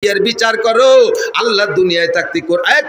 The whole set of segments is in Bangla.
দুনিয়ার বিচার করো। আল্লাহ দুনিয়ায় থাকতে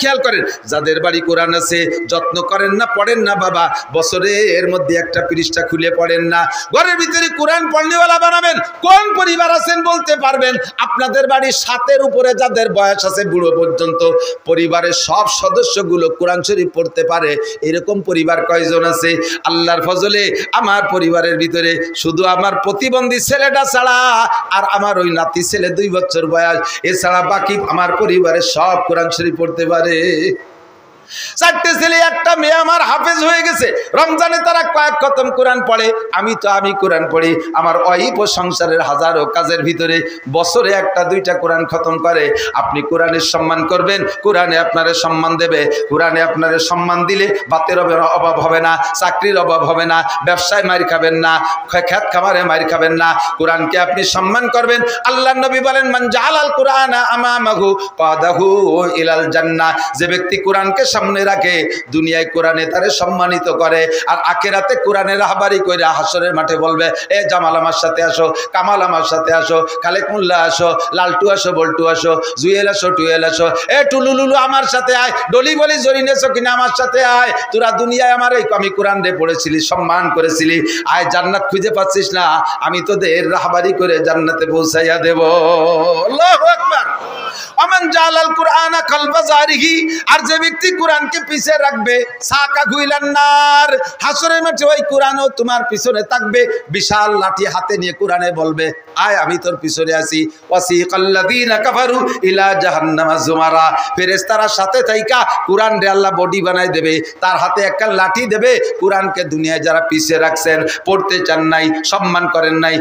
খেয়াল করেন, যাদের বাড়ি কোরআন আছে যত্ন করেন না, পড়েন না বাবা, বছরের মধ্যে একটা পৃষ্ঠা খুলে পড়েন না। ঘরের ভিতরে কোরআন পড়নেওয়ালা বানাবেন। কোন পরিবার আছেন বলতে পারবেন? আপনাদের বাড়ির 7-এর উপরে যাদের বয়স আছে বুড়ো পর্যন্ত, পরিবারের সব সদস্যগুলো কোরআন শরীফ পড়তে পারে, এরকম পরিবার কয়জন আছে? আল্লাহর ফজলে আমার পরিবারের ভিতরে শুধু আমার প্রতিবন্ধী ছেলেটা ছাড়া আর আমার ওই নাতি ছেলে 2 বছর বয়স, এছাড়া বাকি আমার পরিবারের সব কোরআন শরীফ পড়তে পারে। 4টে ছেলে 1টা মেয়ে আমার হাফেজ হয়ে গেছে। রমজানে তারা কয়েক খতম কোরআন পড়ে, আমি কোরআন পড়ি। আমার ওয়াইফ ও সংসারের হাজারো কাজের ভিতরে বছরে 1টা 2টা কোরআন খতম করে। আপনি কোরআনের সম্মান করবেন, কোরআনে আপনারে সম্মান দেবে। কোরআনে আপনারে সম্মান দিলে ভাতের অভাব হবে না, চাকরির অভাব হবে না, ব্যবসায় মার খাবেন না, খেত খামারে মার খাবেন না। কোরআনকে আপনি সম্মান করবেন। আল্লাহর নবী বলেন, মান জাআলাল কুরআনা আমামাহু কাদাহু ইলাল জান্নাহ। যে ব্যক্তি কোরআনকে সামনে রাখে, দুনিয়ায় কোরআনে তারে সম্মানিত করে, আর আখিরাতে কোরআনের রাহবারি কইরা হাসরের মাঠে বলবে, এ জামাল আমার সাথে আসো, কামাল আমার সাথে আসো, খালেক মোল্লা আসো, লালটু আসো, বল্টু আসো, জুয়েল আসো, টুয়েল আসো, এ টুলুলুলু আমার সাথে আয়, ডলি বলি জরিনেছো কিনা আমার সাথে আয়। তোরা দুনিয়ায় আমার এই আমি কোরআন রে পড়েছিলি, সম্মান করেছিলি, আয় জান্নাত খুঁজে পাচ্ছিস না, আমি তোদের রাহবারি করে জান্নাতে পৌঁছাইয়া দেব। আল্লাহু আকবার। আমান জালাল কুরআনা কলবা জারিহি। আর যে ব্যক্তি কোরআনকে পিছে রাখবে, সাকা গুইলান নার, হাসরের মাঠে ওই কোরআনও তোমার পিছনে থাকবে। বিশাল লাঠি হাতে নিয়ে কোরআনে বলবে, আয় আমি তোর পিছনে আছি। ওয়াসিকাল্লাযীনা কাফারু ইলা জাহান্নামা যুমারা। ফেরেশতারা সাথে থাইকা কোরআন রে আল্লাহ বডি বানায় দেবে, তার হাতে একটা লাঠি দেবে। কোরআনকে দুনিয়ায় যারা পিছে রাখছেন, পড়তে চান নাই, সম্মান করেন নাই,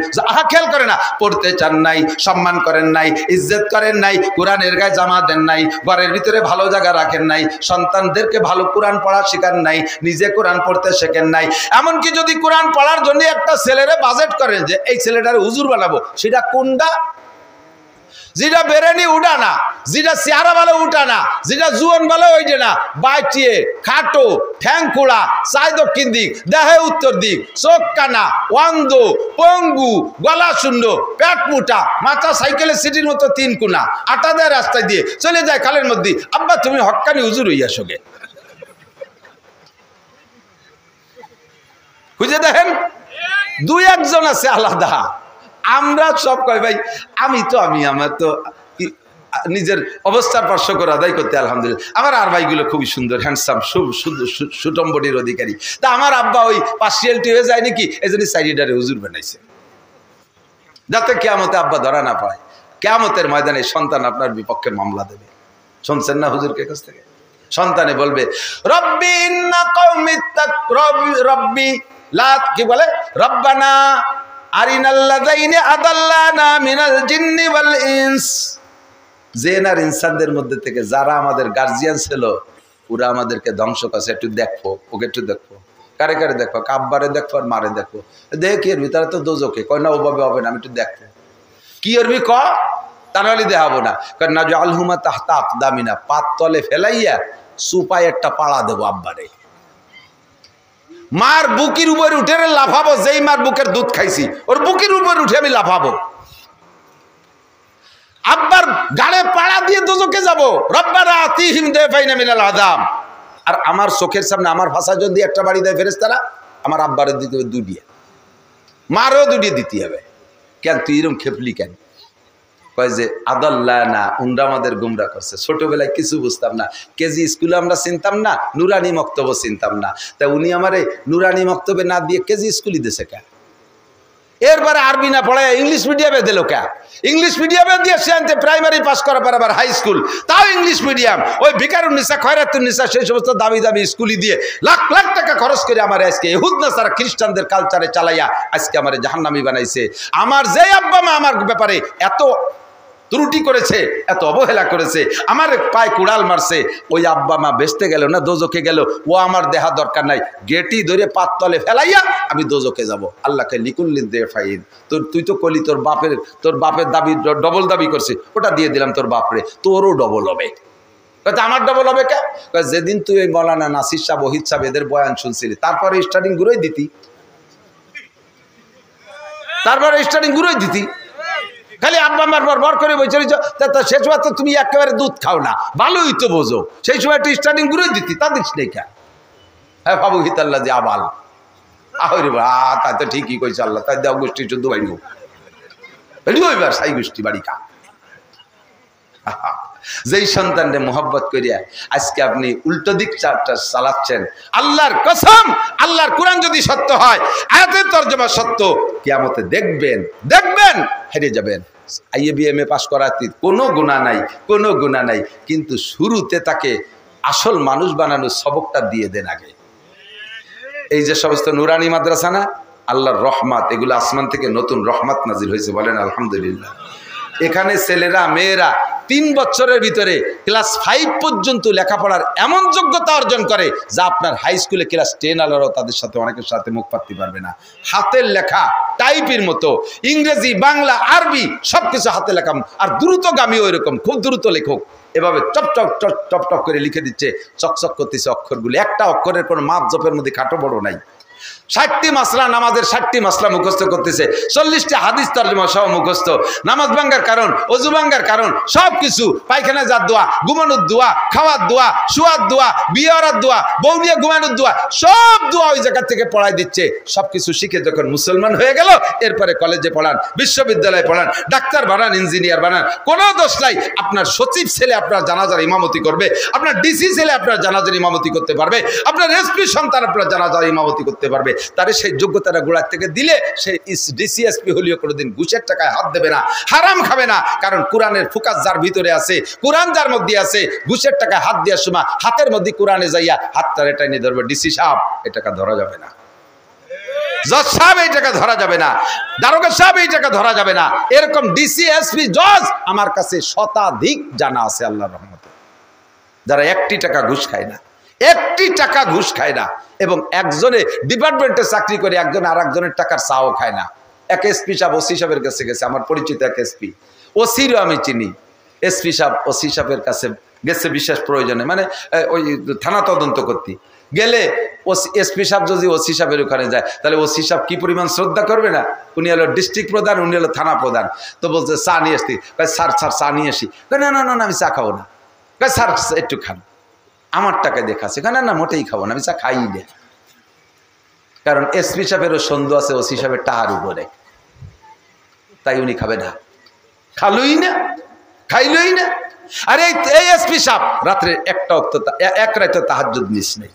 খেয়াল করে না, পড়তে চান নাই, সম্মান করেন নাই, ইজ্জত করেন নাই, কোরআনের গায়ে জামা দেন নাই, ঘরের ভিতরে ভালো জায়গা রাখেন নাই, সন্তানদেরকে ভালো কোরআন পড়া শেখান নাই, নিজে কোরআন পড়তে শেখেন নাই। এমনকি যদি কোরআন পড়ার জন্য একটা ছেলেরে বাজেট করেন যে এই ছেলেটারে হুজুর বানাবো, সেটা কোনটা? যেটা বেরেনি উঠা না, যেটা চেহারা ভালো উঠা না, যেটা জুয়ন ভালো ওইটা না, বাইটিয়ে খাটো, ঠ্যাং খোড়া, চাই দক্ষিণ দিক, দেহে উত্তর দিক, চোখ কানা, অন্ধ, পঙ্গু, গলা শূন্য, পেট মোটা, মাথা সাইকেলের সিটির মতো 3 কোনা, আটা দেয় রাস্তায় দিয়ে চলে যায় খালের মধ্যে। আব্বা তুমি হক্কানি হুজুর হইয়া সঙ্গে খুঁজে দেখেন, 2-1 জন আছে আলাদা। আমরা সব কয় ভাই আমি আমার তো নিজের অবস্থার পার্শ্ব করে আদায় করতে আলহামদুলিল্লাহ। আমার আর ভাইগুলো খুবই সুন্দর, হ্যান্ডসাম, সুটম্বডির অধিকারী। তা আমার আব্বা ওই পার্সিয়ালিটি হয়ে যায় নাকি, এই জন্য সাইডারে হুজুর বানাইছে, যাতে কিয়ামতে আব্বা ধরা না পায়। কিয়ামতের ময়দানে সন্তান আপনার বিপক্ষে মামলা দেবে। শুনছেন না হুজুরকে কাছ থেকে? সন্তানে বলবে, রব্বি ইন্না কওমি রব্বি লা, কি বলে, রব্বানা আরিনাল্লাযাইনি আদাল্লানা মিনাল জিন্নি ওয়াল ইনস। জিন আর ইনসানদের মধ্যে থেকে যারা আমাদের গার্জিয়ান ছিল, ওরা আমাদেরকে ধ্বংস করছে। একটু দেখো, ওকে একটু দেখো, কারে কারে দেখো, কাব্বারে দেখো আর মারে দেখো, দেখি এর ভিতরে তো দোজকে কয় না, ওভাবে হবে না, আমি একটু দেখো কি এরবি ক, তা নাহলে দেখাবো না। কারণ না আলহুমা তাহতা আকদামিনা, পাত তলে ফেলাইয়া সুপায় একটা পাড়া দেবো আব্বারে। মার বুকের উপরে উঠে লাফাবো, যেই মার বুকের দুধ খাইছি ওর বুকের উপরে উঠে আমি লাফাবো। আব্বার গাড়ে পাড়া দিয়ে দোজকে যাবো। রব্বানা আতিহিম দাইফাইনা মিনাল আযাব। আর আমার চোখের সামনে আমার ভাষা যদি একটা বাড়ি দেয় ফেরেশতারা, আমার আব্বারে দিতে হবে 2 দিয়ে, মারও 2 দিয়ে দিতে হবে। কেন তুই এরকম খেপলি কেন? কয় যে আদাল্লানা, উনরা আমাদের গুমরা করছে। ছোটবেলায় কিছু বুঝতাম না, কেজি স্কুলে আমরা চিনতাম না, নুরানি মক্তব চিনতাম না, তা উনি আমারে নুরানি মক্তবে না দিয়ে কেজি স্কুলই দিয়েছে কে? এরপরে আরবি না পড়ায় ইংলিশ মিডিয়ামে দিল কে? ইংলিশ মিডিয়ামে দিয়ে সে আনতে প্রাইমারি পাস করার পর আবার হাই স্কুল, তাও ইংলিশ মিডিয়াম। ওই ভিকারুন্নিসা, খয়রাতুন্নিসা, সেই সমস্ত দামি দামি স্কুলই দিয়ে লাখ লাখ টাকা খরচ করে আমার আজকে ইহুদ নাসারা খ্রিস্টানদের কালচারে চালাইয়া আজকে আমার জাহান্নামী বানাইছে। আমার যে আব্বা মা আমার ব্যাপারে এত ত্রুটি করেছে, এত অবহেলা করেছে, আমার পায়ে কুড়াল মারছে, ওই আব্বা মা বেচতে গেল না দোজকে গেল, ও আমার দেহা দরকার নাই, গেটি ধরে পাত তলে ফেলাইয়া আমি দোজকে যাব। আল্লাহকে লিকুল্লিন দে ফাইন, তুই তো কলি তোর বাপের দাবি ডবল দাবি করছে, ওটা দিয়ে দিলাম তোর বাপরে, তোরও ডবল হবে। আমার ডবল হবে কে? যেদিন তুই ওই মৌলানা নাসির সাহেব, ওহিদ সাহেব এদের বয়ান শুনছিলি, তারপরে স্টার্টিং গুলোই দিতি, খালি আব্বা আমার বর করে বসে রয়েছ, শেষ সময় তো তুমি একেবারে দুধ খাও না, ভালোই তো বোঝো, সেই সময় একটু স্টার্টিং করে দিতি, তা দিস নেই কেন? হ্যাঁ বাবু হিতাল্লা যে আবাল আহরে বা, তাই তো ঠিকই কইছে আল্লাহ, তাই দেওয়া গোষ্ঠী চোদ্দ বাইনি এবার সাই গোষ্ঠী বাড়ি কা। যেই সন্তানকে মোহব্বত করিয়া আজকে আপনি উল্টো দিক চালাচ্ছেন, আল্লাহর কসম, আল্লাহর কোরআন যদি সত্য হয়, আয়াতের তরজমা সত্য, কিয়ামতে দেখবেন হেরে যাবেন। IABM পাস করাতে কোনো গুনাহ নাই, কোনো গুনাহ নাই, কিন্তু শুরুতে তাকে আসল মানুষ বানানোর সবকটা দিয়ে দেন আগে। এই যে সমস্ত নুরানি মাদ্রাসা না, আল্লাহর রহমত, এগুলো আসমান থেকে নতুন রহমত নাজিল হয়েছে, বলেন আলহামদুলিল্লাহ। এখানে ছেলেরা মেয়েরা 3 বছরের ভিতরে ক্লাস 5 পর্যন্ত লেখাপড়ার এমন যোগ্যতা অর্জন করে যা আপনার হাই স্কুলে ক্লাস 10 আলারাও তাদের সাথে অনেকের সাথে মুখ পাততে পারবে না। হাতের লেখা টাইপের মতো, ইংরেজি, বাংলা, আরবি সবকিছু হাতে লেখা, আর দ্রুতগামী ওই রকম, খুব দ্রুত লেখক, এভাবে top top top top top করে লিখে দিচ্ছে, চকচক করতেছে অক্ষরগুলি, একটা অক্ষরের কোনো মাপ জপের মধ্যে খাটো বড় নাই। 60টি মাসলা, নামাজের 60টি মাসলা মুখস্থ করতেছে, 40টি হাদিস তরজমা সহ মুখস্থ, নামাজ ভাঙ্গার কারণ, অজু ভাঙ্গার কারণ, সব কিছু, পায়খানা যার দোয়া, ঘুমানোর দোয়া, খাওয়ার দোয়া, শোয়ার দোয়া, বিয়ে হওয়ার দোয়া, বউ নিয়ে ঘুমানোর দোয়া, সব দোয়া ওই জায়গা থেকে পড়াই দিচ্ছে। সবকিছু শিখে যখন মুসলমান হয়ে গেল, এরপরে কলেজে পড়ান, বিশ্ববিদ্যালয়ে পড়ান, ডাক্তার বানান, ইঞ্জিনিয়ার বানান, কোনো দোষ নাই। আপনার সচিব ছেলে আপনার জানাজার ইমামতি করবে, আপনার ডিসি ছেলে আপনার জানাজার ইমামতি করতে পারবে, আপনার এসপি সন্তান আপনার জানাজার ইমামতি করতে পারবে। তারে সেই যোগ্যতাটা গোড়ার থেকে দিলে সে ডিসিএসপি হলেও কোনোদিন ঘুষের টাকায় হাত দেবে না, হারাম খাবে না, কারণ কোরআনের ফোকাস যার ভিতরে আছে, কোরআন যার মধ্যে আছে, ঘুষের টাকায় হাত দেওয়ার সময় হাতের মধ্যে কোরআনে যাইয়া হাতটা এটাই নিয়ে ধরবে। ডিসি সাহেব এই টাকা ধরা যাবে না, জজ সাহেব এই টাকা ধরা যাবে না, দারোগা সাহেব এই টাকা ধরা যাবে না। এরকম ডিসিএসপি জজ আমার কাছে শতাধিক জানা আছে আল্লাহর রহমতে, যারা 1টি টাকা ঘুষ খায় না, 1টি টাকা ঘুষ খায় না, এবং একজনে ডিপার্টমেন্টে চাকরি করে, একজন আর একজনের টাকার চাও খায় না। এক এসপি সাহেব ওসি সাহেবের কাছে গেছে, আমার পরিচিত এক এসপি, ওসিরও আমি চিনি, এসপি সাহেব ওসি সাহেবের কাছে গেছে বিশেষ প্রয়োজনে, মানে ওই থানা তদন্ত করতে গেলে এসপি সাহেব যদি ওসি সাহেবের ওখানে যায়, তাহলে ওসি সাহেব কি পরিমাণ শ্রদ্ধা করবে না। উনি হলো ডিস্ট্রিক্ট প্রধান, উনি হলো থানা প্রধান। তো বলছে চা নিয়ে আসতি, স্যার স্যার চা নিয়ে আসি, না না না না আমি চা খাবো না, স্যার একটু খান, আমার টাকা দেখাচ্ছে, না না মোটেই খাবো না, আমি চা খাই না। কারণ এসপি সাহেবেরও সন্দেহ আছে ওসি সাহেবের টাহার উপরে, তাই উনি খাবে না, খাইলই না। আরে এই এসপি সাহেব রাত্রে এক রাতে তাহাজ্জুদ মিস নেই।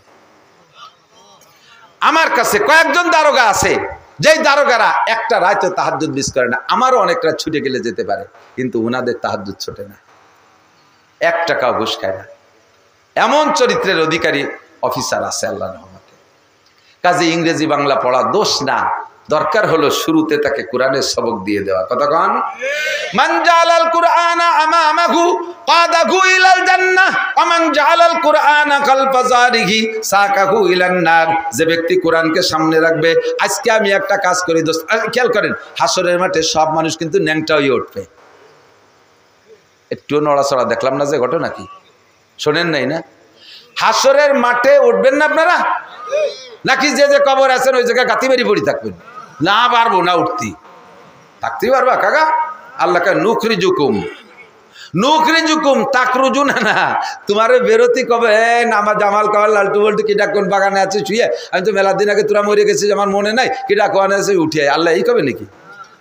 আমার কাছে কয়েকজন দারোগা আছে, যেই দারোগারা একটা রাতে তাহাজ্জুদ মিস করে না। আমারও অনেক রাত ছুটে গেলে যেতে পারে, কিন্তু উনাদের তাহাজ্জুদ ছোটে না, 1 টাকাও ঘুষ খায় না। এমন চরিত্রের অধিকারী অফিসার আছে আল্লাহর রহমতে। কাজে ইংরেজি বাংলা পড়া দোষ না, দরকার হলো শুরুতে তাকে কোরআনের সবক দিয়ে দেওয়া। কথা কন, মান জালাল কুরআনা আমামাহু কাদাহু ইলাল জান্নাহ ওয়া মান জালাল কুরআনা খালফা যারিহি সাকাহু ইলান নার। যে ব্যক্তি কোরআনকে সামনে রাখবে, আজকে আমি একটা কাজ করি দোস্ত, খেয়াল করেন, হাসরের মাঠে সব মানুষ কিন্তু ন্যাংটা হয়ে উঠবে। একটু নড়াচড়া দেখলাম না যে ঘটনা, কি শোনেন নাই না? হাসরের মাঠে উঠবেন না আপনারা, নাকি যে যে কবর আছেন ওই জায়গায় গাতি বেরি পড়ি থাকবেন? না পারবো না উঠতি, থাকতেই পারবা কাকা? আল্লাহকে নুকরি জুকুম তাকরুজু না, তোমার বেরোতি কবে আমার জামাল কামাল লালটু বল্টু কিডা কোন বাগানে আছে শুয়ে, আমি তো মেলা দিন আগে তোরা মরে গেছিস আমার মনে নাই, কিডা কোয়ানে আছে উঠে আল্লাহ এই কবে নাকি?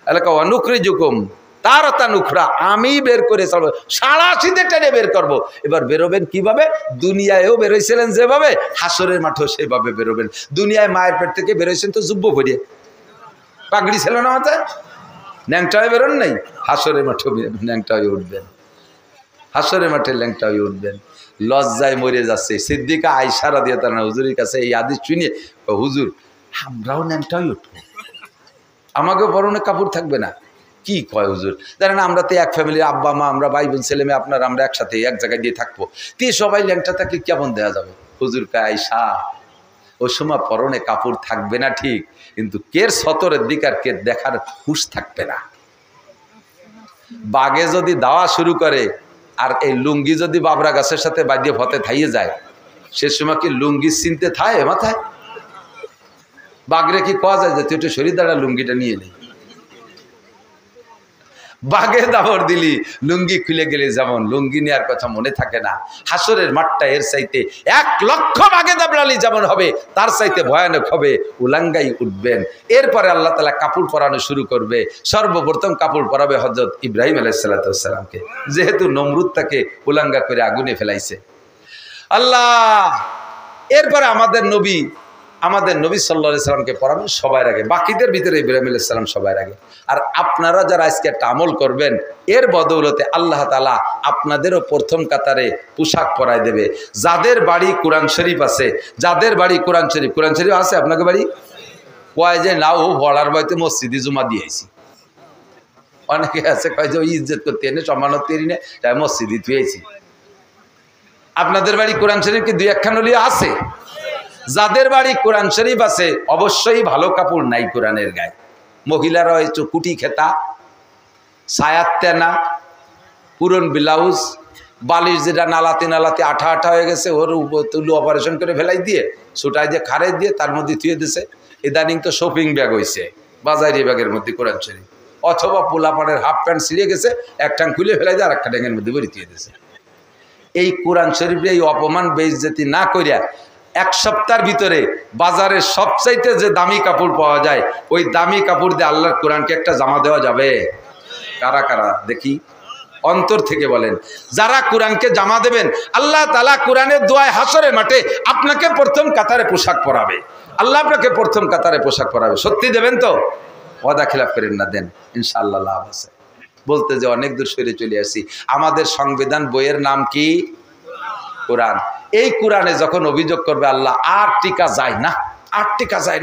আল্লাহ কবা নুকরি জুকুম তার তা নুখরা, আমি বের করে চলবো, 87 টেনে বের করবো। এবার বেরোবেন কিভাবে? দুনিয়ায়ও বেরোইছিলেন যেভাবে, হাসরের মাঠেও সেভাবে বেরোবেন। দুনিয়ায় মায়ের পেট থেকে বেরোইছেন তো যুব্য ভরিয়ে, পাগড়ি ছিল না মাথায়, ন্যাংটা হয়ে বেরোন নাই, হাসরের মাঠেও ন্যাংটা হয়ে উঠবেন, হাসরের মাঠে ল্যাংটা হয়ে উঠবেন। লজ্জায় মরে যাচ্ছে সিদ্দিকা আয়েশা রাদিয়াল্লাহু তাআলা হুজুরের কাছে এই হাদিস শুনে, হুজুর আমরাও ন্যাংটা হয়ে উঠবো, আমাকেও পরনে কাপড় থাকবে না? কি কয় হুজুর? জানেন আমরা তো এক ফ্যামিলির, আব্বা মা, আমরা ভাই বোন ছেলে মেয়ে, আপনার আমরা একসাথে এক জায়গায় গিয়ে থাকবো, তে সবাই ল্যাংটা থাকলে কেমন দেওয়া যাবে? হুজুর কয় আয়েশা ওই সময় পরনে কাপড় থাকবে না ঠিক, কিন্তু কের সতরের দিক আর কে দেখার হুঁশ থাকবে না। বাগে যদি দাওয়া শুরু করে আর এই লুঙ্গি যদি বাবরা গাছের সাথে বাঁধিয়ে ফতে থাইয়ে যায়, সে সময় কি লুঙ্গি চিনতে থায় মাথায়? বাগরে কি কওয়া যায় যে তুই একটু শরীর দ্বারা লুঙ্গিটা নিয়ে নেই? বাগে দাবড় দিলি লুঙ্গি খুলে গেলে যেমন লুঙ্গি নেওয়ার কথা মনে থাকে না, হাসরের মাঠটা এর চাইতে 1,00,000 বাগে দাবড়ালি যেমন হবে তার চাইতে ভয়ানক হবে। উলাঙ্গাই উঠবেন। এরপরে আল্লাহ তাআলা কাপড় পরানো শুরু করবে। সর্বপ্রথম কাপড় পরাবে হযরত ইব্রাহিম আলাইহিস সালামকে, যেহেতু নমরুদ তাকে উলাঙ্গা করে আগুনে ফেলাইছে। আল্লাহ এরপরে আমাদের নবী সাল্লাল্লাহু আলাইহি সাল্লামকে পড়াবেন সবার আগে, বাকিদের ভিতরে ইব্রাহিম আলাইহিস সালাম সবার আগে। আর আপনারা যারা আজকে একটা আমল করবেন এর বদৌলতে আল্লাহ তাআলা আপনাদেরও প্রথম কাতারে পোশাক পরাই দেবে। যাদের বাড়ি কোরআন শরীফ আছে, যাদের বাড়ি কোরআন শরীফ আছে আপনাকে বাড়ি কয় যে না ও পড়ার বয়তে মসজিদে জুমা দিয়েছি, অনেকে আছে কয় যে ওই ইজ্জত করতে এনে সম্মানত করি না তাই মসজিদে দিয়েছি। আপনাদের বাড়ি কোরআন শরীফ কি 2-1খান হলেও আছে? যাদের বাড়ি কোরআন শরীফ আছে অবশ্যই ভালো কাপড় নাই কোরআনের গায়ে। মহিলারা হয়তো কুটি খেতা, সায়াত তেনা, পুরন ব্লাউজ, বালিশ যেটা নালাতে আঠা হয়ে গেছে ওর তুলু অপারেশন করে ফেলাই দিয়ে ছুটাই দিয়ে খারে দিয়ে তার মধ্যে থুয়ে দিছে। ইদানিং তো শপিং ব্যাগ হয়েছে বাজারি ব্যাগের মধ্যে কোরআন শরীফ, অথবা পোলাপানের হাফ প্যান্ট ছিঁড়ে গেছে এক টাং খুলে ফেলাই দিয়ে আর একটা ট্যাঙ্গের মধ্যে ভরে থুয়ে দিছে। এই কোরআন শরীফে এই অপমান বেইজ্জতি না করিয়া 1 সপ্তাহের ভিতরে বাজারে সবচাইতে যে দামি কাপড় পাওয়া যায় ওই দামি কাপড় দিয়ে আল্লাহর কোরআনকে একটা জামা দেওয়া যাবে? কারা কারা দেখি অন্তর থেকে বলেন। যারা কোরআনকে জামা দেবেন আল্লাহ তাআলা কোরআনের দোয়ায় হাসরের মাঠে আপনাকে প্রথম কাতারে পোশাক পরাবে। আল্লাহ আপনাকে প্রথম কাতারে পোশাক পরাবে। সত্যি দেবেন তো? ওয়াদা খিলাফ করেন না, দেন, ইনশাআল্লাহ লাভ আছে। বলতে যে অনেক দূর সরে চলে আসি। আমাদের সংবিধান বইয়ের নাম কি? কোরআন। এই কোরআনে যখন অভিযোগ করবে আল্লাহ আর টিকা যায়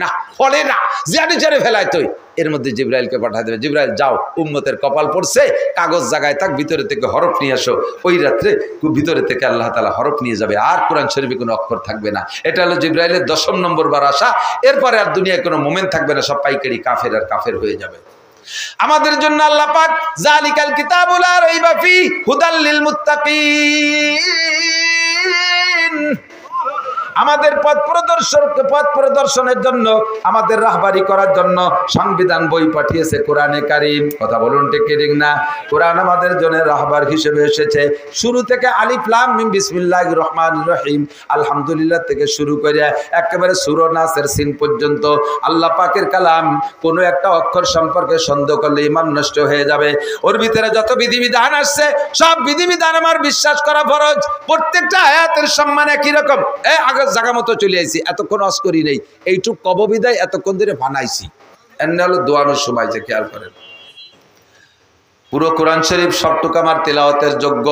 না, ফলে না, জানে ফেলায় তুই, এর মধ্যে জিবরাইলকে পাঠা দেবে। জিবরাইল যাও, উম্মতের কপাল পড়ছে, কাগজ জায়গায় থাক, ভিতরে থেকে হরফ নিয়ে আসো। ওই রাত্রে ভিতরে থেকে আল্লাহ তাআলা হরফ নিয়ে যাবে, আর কোরআন শরীফে কোনো অক্ষর থাকবে না। এটা হলো জিবরাইলের 10ম নম্বর বার আসা। এরপরে আর দুনিয়ায় কোনো মোমেন্ট থাকবে না, সব পাইকারি কাফের আর কাফের হয়ে যাবে। আমাদের জন্য আল্লাহ পাক জালিকাল কিতাবু লা রাইবা ফি হুদাল লিল মুত্তাকিন, আমাদের পথ প্রদর্শনের জন্য, আমাদের রাহবারি করার জন্য সংবিধান বই পাঠিয়েছে কোরআনে কারীম। কথা বলুন ঠিক কি ঠিক না? কোরআন আমাদের জন্য রাহবার হিসেবে এসেছে। শুরু থেকে আলিফ লাম মিম বিসমিল্লাহির রহমানির রহিম আলহামদুলিল্লাহ থেকে শুরু করে একেবারে সূরা নাসের সিন পর্যন্ত আল্লাহ পাকের কালাম। কোনো একটা অক্ষর সম্পর্কে সন্দেহ করলে ঈমান নষ্ট হয়ে যাবে। ওর ভিতরে যত বিধিবিধান আসছে সব বিধিবিধান আমার বিশ্বাস করা ফরজ। প্রত্যেকটা আয়াতের সম্মান একই রকম। জায়গা মতো চলে আইছি, এতক্ষণ অস করি নেই, এইটুক কববিদায় এতক্ষণ ধরে বানাইছি। এমনি হলো দোয়ানোর সময় যে খেয়াল করেন পুরো কোরআন শরীফ সবটুকু আমার তেলাওয়াতের যোগ্য,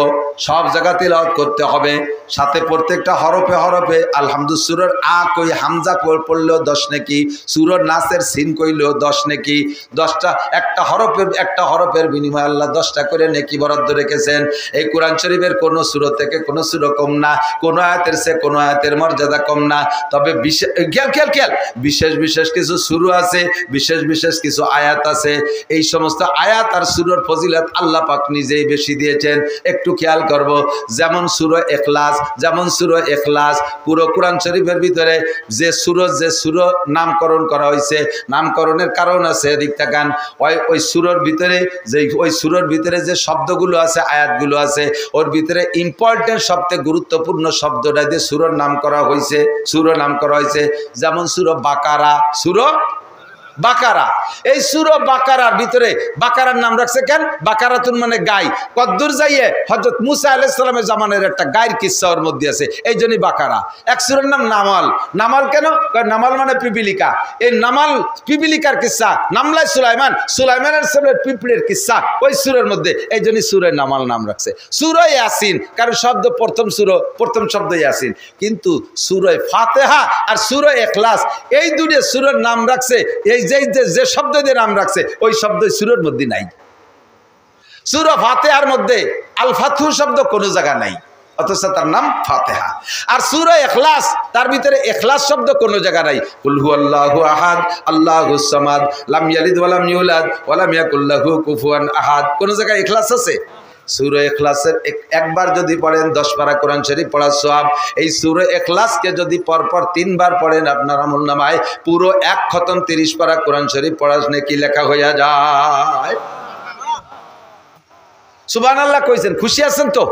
সব জায়গা তেলাওয়াত করতে হবে। সাথে প্রত্যেকটা হরফে হরফে আলহামদুলিল্লাহ সূরার আ কই হামজা পড়লেও 10 নেকি, সূরার নাসের সিন কইলেও 10 নেকি। 10টা একটা হরফের বিনিময়ে আল্লাহ 10টা করে নেকি বরাদ্দ রেখেছেন। এই কোরআন শরীফের কোনো সূরা থেকে কোনো সূরা কম না, কোনো আয়াতের চেয়ে কোনো আয়াতের মর্যাদা কম না। তবে খেয়াল বিশেষ কিছু সূরা আছে, বিশেষ কিছু আয়াত আছে। এই সমস্ত আয়াত আর সূরার ফজিলত আল্লাহ পাক নিজেই বেশি দিয়েছেন। একটু খেয়াল করব, যেমন সূরা ইখলাস পুরো কোরআন শরীফের ভিতরে যে সূরা নামকরণ করা হয়েছে, নামকরণের কারণ আছে। এদিক তাকান, ওই সূরার ভিতরে যে শব্দগুলো আছে, আয়াতগুলো আছে, ওর ভিতরে ইম্পর্টেন্ট সবচেয়ে গুরুত্বপূর্ণ শব্দটা দিয়ে সূরার নাম করা হয়েছে। যেমন সূরা বাকারা, এই সূরা বাকারার ভিতরে বাকারার নাম রাখছে কেন? বাকারাতুন মানে গাই। কদ্দুর যাইয়ে হযরত মুসা আলাইহিস সালামের জামানের একটা গায়ের কিচ্ছা ওর মধ্যে আছে, এই জন্যই বাকারা। এক সূরার নাম নামাল কেন? নামাল মানে পিপিলিকা। এই নামাল পিপিলিকার কিচ্ছা, নামলায় সুলাইমানের সাথে পিঁপড়ের কিচ্ছা ওই সূরার মধ্যে, এই জন্যই সূরা নামাল নাম রাখছে। সূরা ইয়াসিন কারণ প্রথম শব্দ ইয়াসিন, কিন্তু সূরা ফাতিহা আর সূরা ইখলাস এই দুটো সূরার নাম রাখছে, এই যে শব্দ দিয়ে নাম রাখছে ওই শব্দ সূরার মধ্যে নাই। সূরা ফাতিহার মধ্যে আল ফাতহু শব্দ কোনো জায়গা নাই, অথচ তার নাম ফাতিহা। আর সূরা ইখলাস তার ভিতরে ইখলাস শব্দ কোনো জায়গা নাই। কুল হুয়াল্লাহু আহাদ আল্লাহুস সামাদ লাম ইয়ালিদ ওয়া লাম ইউলাদ ওয়া লাম ইয়াকুল লাহু কুফুয়ান আহাদ, কোন জায়গায় ইখলাস আছে? সূরা ইখলাসের একবার যদি পড়েন 10 পারা কোরআন শরীফ পড়ার সওয়াব। এই সূরা ইখলাসকে যদি পরপর 3 বার পড়েন আপনার আমলনামায় পুরো 1 খতম 30 পারা কোরআন শরীফ পড়ার নেকি লেখা হয়ে যায়। সুবহানাল্লাহ কইছেন, খুশি আছেন তো?